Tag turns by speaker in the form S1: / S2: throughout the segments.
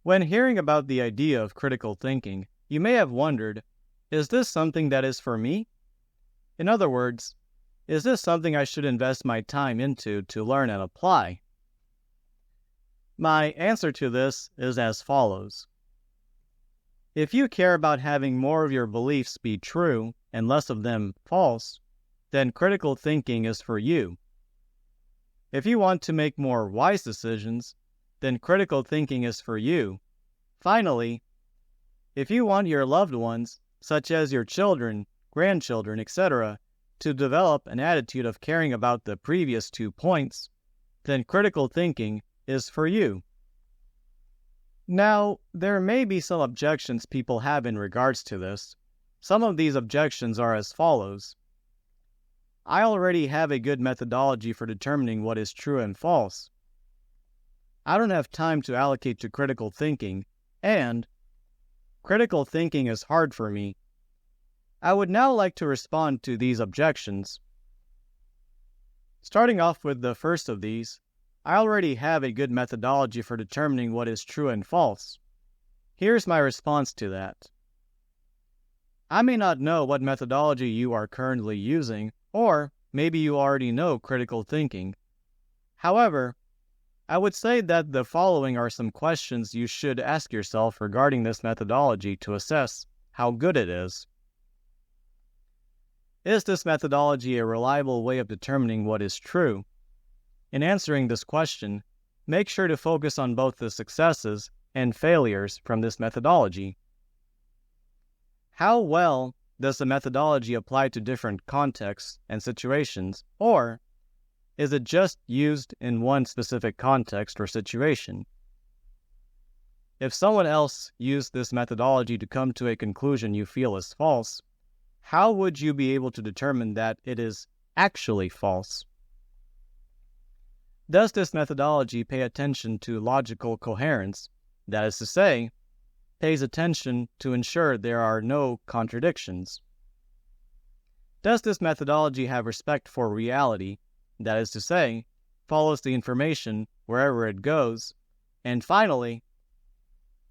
S1: When hearing about the idea of critical thinking, you may have wondered, is this something that is for me? In other words, is this something I should invest my time into to learn and apply? My answer to this is as follows. If you care about having more of your beliefs be true and less of them false, then critical thinking is for you. If you want to make more wise decisions, then critical thinking is for you. Finally, if you want your loved ones, such as your children, grandchildren, etc., to develop an attitude of caring about the previous 2 points, then critical thinking is for you. Now, there may be some objections people have in regards to this. Some of these objections are as follows. I already have a good methodology for determining what is true and false. I don't have time to allocate to critical thinking, and critical thinking is hard for me. I would now like to respond to these objections. Starting off with the first of these, I already have a good methodology for determining what is true and false. Here's my response to that. I may not know what methodology you are currently using, or maybe you already know critical thinking. However, I would say that the following are some questions you should ask yourself regarding this methodology to assess how good it is. Is this methodology a reliable way of determining what is true? In answering this question, make sure to focus on both the successes and failures from this methodology. How well does the methodology apply to different contexts and situations, or is it just used in one specific context or situation? If someone else used this methodology to come to a conclusion you feel is false, how would you be able to determine that it is actually false? Does this methodology pay attention to logical coherence, that is to say, pays attention to ensure there are no contradictions? Does this methodology have respect for reality, that is to say, follows the information wherever it goes? And finally,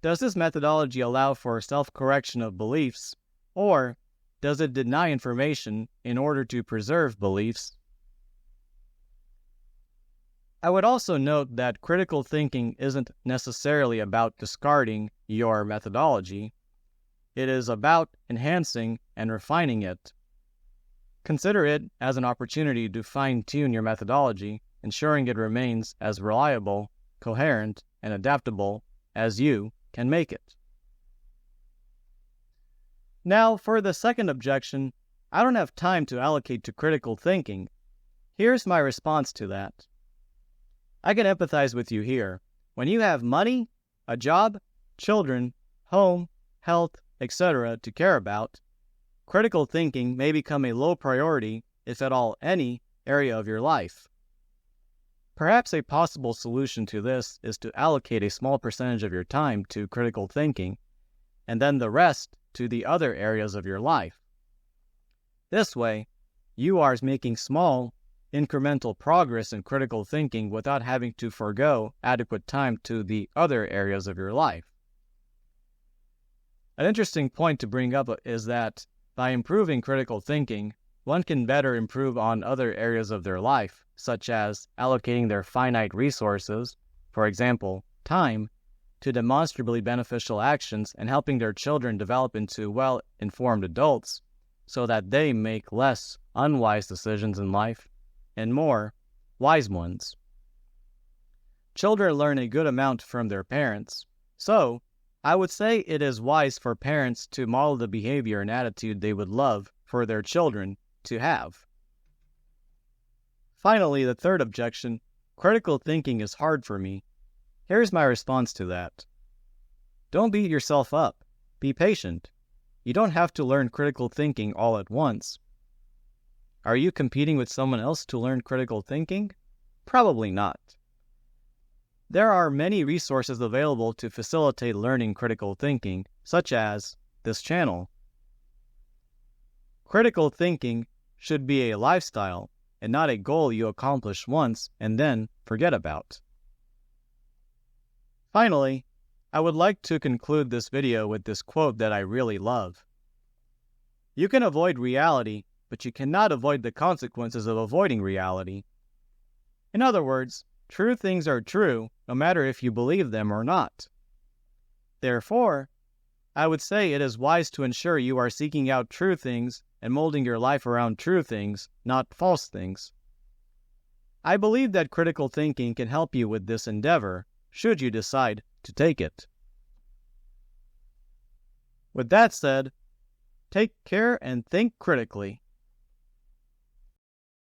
S1: does this methodology allow for self-correction of beliefs, or does it deny information in order to preserve beliefs? I would also note that critical thinking isn't necessarily about discarding your methodology. It is about enhancing and refining it. Consider it as an opportunity to fine-tune your methodology, ensuring it remains as reliable, coherent, and adaptable as you can make it. Now, for the second objection, I don't have time to allocate to critical thinking. Here's my response to that. I can empathize with you here. When you have money, a job, children, home, health, etc. to care about, critical thinking may become a low priority, if at all any, area of your life. Perhaps a possible solution to this is to allocate a small percentage of your time to critical thinking, and then the rest to the other areas of your life. This way, you are making small, incremental progress in critical thinking without having to forego adequate time to the other areas of your life. An interesting point to bring up is that by improving critical thinking, one can better improve on other areas of their life, such as allocating their finite resources, for example, time, to demonstrably beneficial actions and helping their children develop into well-informed adults so that they make less unwise decisions in life and more wise ones. Children learn a good amount from their parents, so I would say it is wise for parents to model the behavior and attitude they would love for their children to have. Finally, the third objection, critical thinking is hard for me. Here's my response to that. Don't beat yourself up. Be patient. You don't have to learn critical thinking all at once. Are you competing with someone else to learn critical thinking? Probably not. There are many resources available to facilitate learning critical thinking, such as this channel. Critical thinking should be a lifestyle and not a goal you accomplish once and then forget about. Finally, I would like to conclude this video with this quote that I really love. You can avoid reality, but you cannot avoid the consequences of avoiding reality. In other words, true things are true, no matter if you believe them or not. Therefore, I would say it is wise to ensure you are seeking out true things and molding your life around true things, not false things. I believe that critical thinking can help you with this endeavor, should you decide to take it. With that said, take care and think critically.